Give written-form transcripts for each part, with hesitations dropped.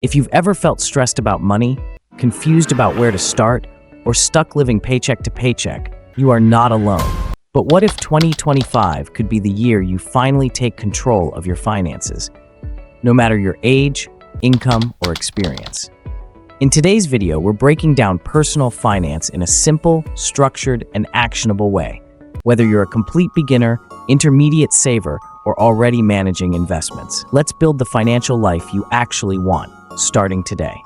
If you've ever felt stressed about money, confused about where to start, or stuck living paycheck to paycheck, you are not alone. But what if 2025 could be the year you finally take control of your finances, no matter your age, income, or experience? In today's video, we're breaking down personal finance in a simple, structured, and actionable way. Whether you're a complete beginner, intermediate saver, or already managing investments, let's build the financial life you actually want, starting today.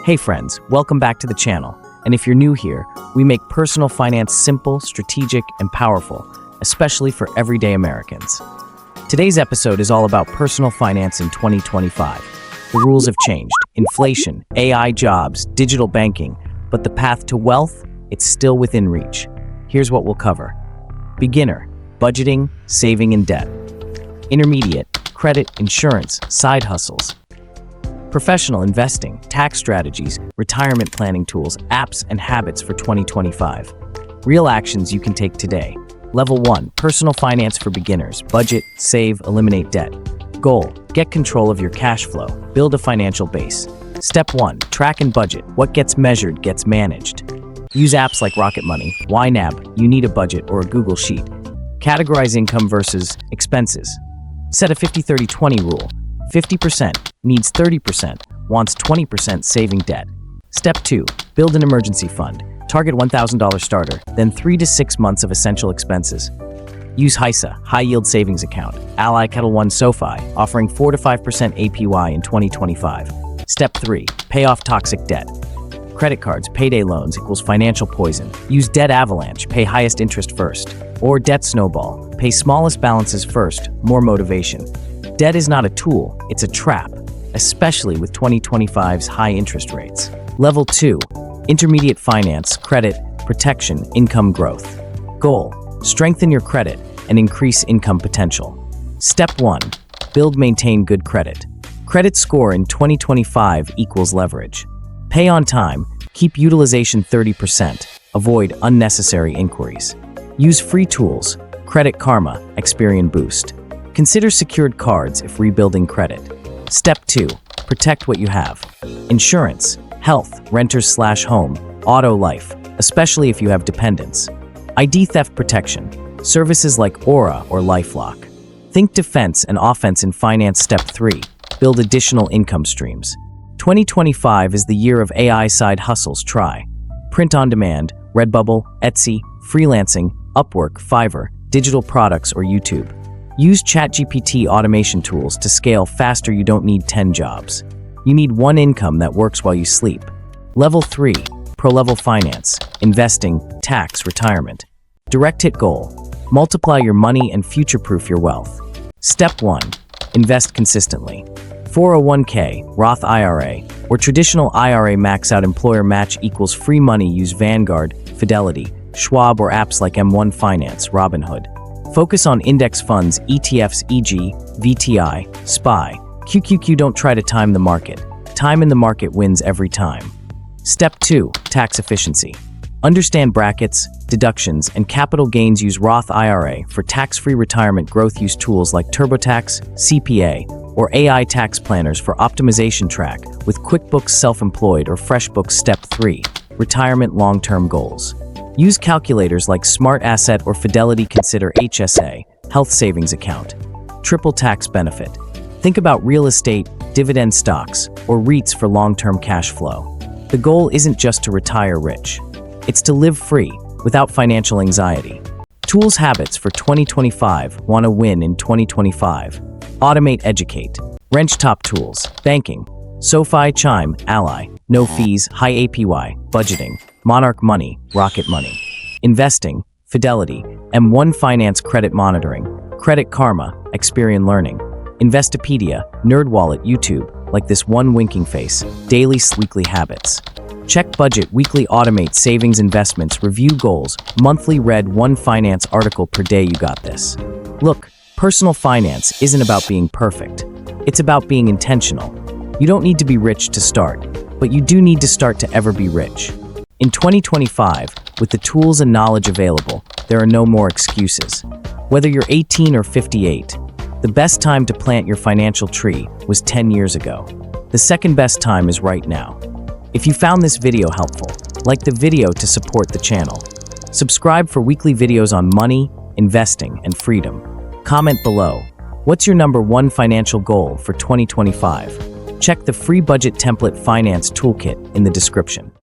Hey friends, welcome back to the channel. And if you're new here, we make personal finance simple, strategic, and powerful, especially for everyday Americans. Today's episode is all about personal finance in 2025. The rules have changed. Inflation, AI jobs, digital banking, but the path to wealth, it's still within reach. Here's what we'll cover. Beginner, budgeting, saving, and debt. Intermediate, credit, insurance, side hustles. Professional, investing, tax strategies, retirement planning tools, apps, and habits for 2025. Real actions you can take today. Level 1, personal finance for beginners. Budget, save, eliminate debt. Goal, get control of your cash flow. Build a financial base. Step 1, track and budget. What gets measured gets managed. Use apps like Rocket Money, YNAB, You Need a Budget, or a Google Sheet. Categorize income versus expenses. Set a 50-30-20 rule. 50% needs 30%, wants 20% saving debt. Step 2, build an emergency fund. Target $1,000 starter, then 3 to 6 months of essential expenses. Use HISA, High Yield Savings Account, Ally Kettle One SoFi, offering 4 to 5% APY in 2025. Step 3, pay off toxic debt. Credit cards, payday loans equals financial poison. Use debt avalanche, pay highest interest first. Or debt snowball, pay smallest balances first, more motivation. Debt is not a tool, it's a trap, especially with 2025's high interest rates. Level 2, intermediate finance, credit, protection, income growth. Goal, strengthen your credit and increase income potential. Step 1, build, maintain good credit. Credit score in 2025 equals leverage. Pay on time, keep utilization 30%, avoid unnecessary inquiries. Use free tools, Credit Karma, Experian Boost. Consider secured cards if rebuilding credit. Step 2, protect what you have. Insurance, health, renters/home, auto, life, especially if you have dependents. ID theft protection, services like Aura or LifeLock. Think defense and offense in finance. Step 3, build additional income streams. 2025 is the year of AI side hustles. Try print on demand, Redbubble, Etsy, freelancing, Upwork, Fiverr, digital products, or YouTube. Use ChatGPT automation tools to scale faster. You don't need 10 jobs. You need one income that works while you sleep. Level 3, pro-level finance, investing, tax, retirement. Direct hit goal, multiply your money and future-proof your wealth. Step 1, invest consistently. 401k, Roth IRA, or traditional IRA max out employer match equals free money. Use Vanguard, Fidelity, Schwab, or apps like M1 Finance, Robinhood. Focus on index funds, ETFs, e.g., VTI, SPY, QQQ. Don't try to time the market. Time in the market wins every time. Step 2, tax efficiency. Understand brackets, deductions, and capital gains. Use Roth IRA for tax-free retirement growth. Use tools like TurboTax, CPA, or AI tax planners for optimization. Track with QuickBooks Self-Employed or FreshBooks. Step 3, retirement long-term goals. Use calculators like Smart Asset or Fidelity. Consider HSA, health savings account. Triple tax benefit. Think about real estate, dividend stocks, or REITs for long-term cash flow. The goal isn't just to retire rich. It's to live free, without financial anxiety. Tools, habits for 2025. Want to win in 2025? Automate, educate. Wrench top tools. Banking. SoFi, Chime, Ally. No fees, high APY. Budgeting. Monarch Money, Rocket Money. Investing, Fidelity, M1 Finance. Credit monitoring, Credit Karma, Experian Learning. Investopedia, NerdWallet, YouTube, like this one winking face. Daily, weekly habits. Check budget, weekly automate savings, investments, review goals, monthly read one finance article per day. You got this. Look, personal finance isn't about being perfect. It's about being intentional. You don't need to be rich to start, but you do need to start to ever be rich. In 2025, with the tools and knowledge available, there are no more excuses. Whether you're 18 or 58, the best time to plant your financial tree was 10 years ago. The second best time is right now. If you found this video helpful, like the video to support the channel. Subscribe for weekly videos on money, investing, and freedom. Comment below. What's your number one financial goal for 2025? Check the free budget template finance toolkit in the description.